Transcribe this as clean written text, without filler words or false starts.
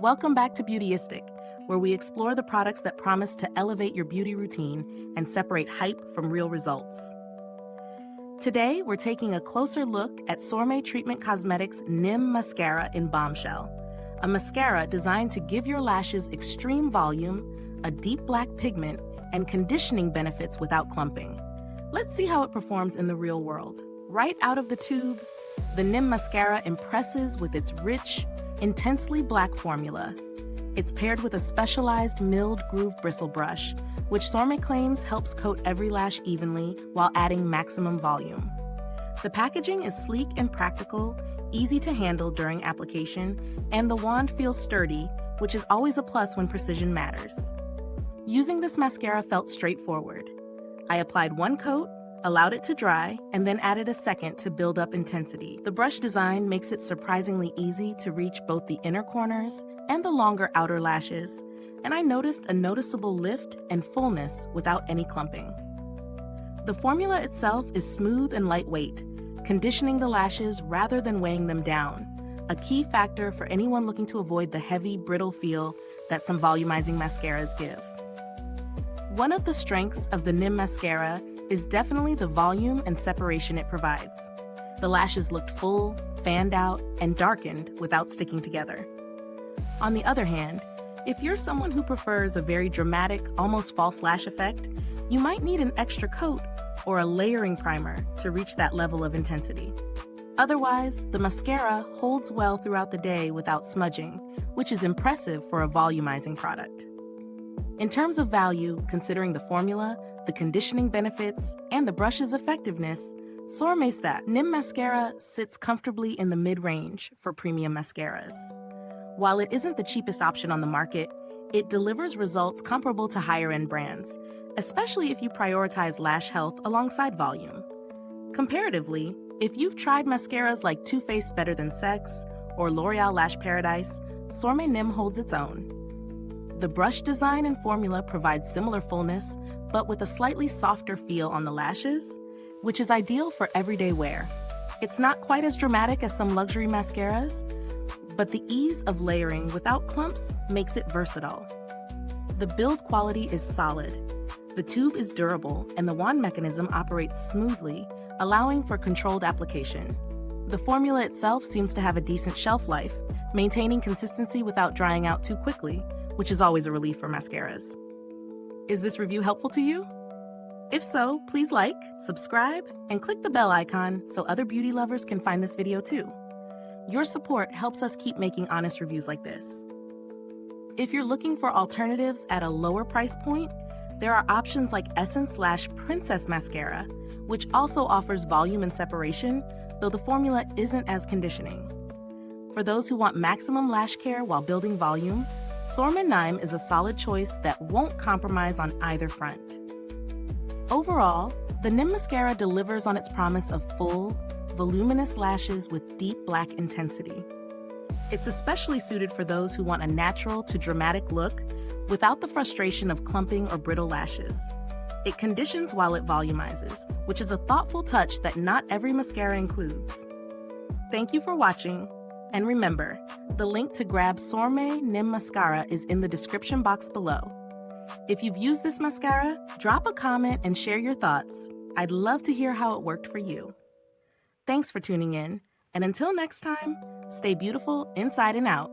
Welcome back to Beautyistic, where we explore the products that promise to elevate your beauty routine and separate hype from real results. Today, we're taking a closer look at Sorme Treatment Cosmetics Nym Mascara in Bombshell, a mascara designed to give your lashes extreme volume, a deep black pigment, and conditioning benefits without clumping. Let's see how it performs in the real world. Right out of the tube, the Nym Mascara impresses with its rich, intensely black formula. It's paired with a specialized milled groove bristle brush, which Sorme claims helps coat every lash evenly while adding maximum volume. The packaging is sleek and practical, easy to handle during application, and the wand feels sturdy, which is always a plus when precision matters. Using this mascara felt straightforward. I applied one coat, allowed it to dry, and then added a second to build up intensity. The brush design makes it surprisingly easy to reach both the inner corners and the longer outer lashes, and I noticed a noticeable lift and fullness without any clumping. The formula itself is smooth and lightweight, conditioning the lashes rather than weighing them down, a key factor for anyone looking to avoid the heavy, brittle feel that some volumizing mascaras give. One of the strengths of the Nym Mascara is definitely the volume and separation it provides. The lashes looked full, fanned out, and darkened without sticking together. On the other hand, if you're someone who prefers a very dramatic, almost false lash effect, you might need an extra coat or a layering primer to reach that level of intensity. Otherwise, the mascara holds well throughout the day without smudging, which is impressive for a volumizing product. In terms of value, considering the formula, the conditioning benefits, and the brush's effectiveness, Sorme's Nym Mascara sits comfortably in the mid-range for premium mascaras. While it isn't the cheapest option on the market, it delivers results comparable to higher-end brands, especially if you prioritize lash health alongside volume. Comparatively, if you've tried mascaras like Too Faced Better Than Sex or L'Oreal Lash Paradise, Sorme Nym holds its own. The brush design and formula provide similar fullness, but with a slightly softer feel on the lashes, which is ideal for everyday wear. It's not quite as dramatic as some luxury mascaras, but the ease of layering without clumps makes it versatile. The build quality is solid. The tube is durable, and the wand mechanism operates smoothly, allowing for controlled application. The formula itself seems to have a decent shelf life, maintaining consistency without drying out too quickly, which is always a relief for mascaras. Is this review helpful to you? If so, please like, subscribe, and click the bell icon so other beauty lovers can find this video too. Your support helps us keep making honest reviews like this. If you're looking for alternatives at a lower price point, there are options like Essence Lash Princess Mascara, which also offers volume and separation, though the formula isn't as conditioning. For those who want maximum lash care while building volume, Sorme Nym is a solid choice that won't compromise on either front. Overall, the Nym Mascara delivers on its promise of full, voluminous lashes with deep black intensity. It's especially suited for those who want a natural to dramatic look without the frustration of clumping or brittle lashes. It conditions while it volumizes, which is a thoughtful touch that not every mascara includes. Thank you for watching. And remember, the link to grab Sorme Nym Mascara is in the description box below. If you've used this mascara, drop a comment and share your thoughts. I'd love to hear how it worked for you. Thanks for tuning in, and until next time, stay beautiful inside and out.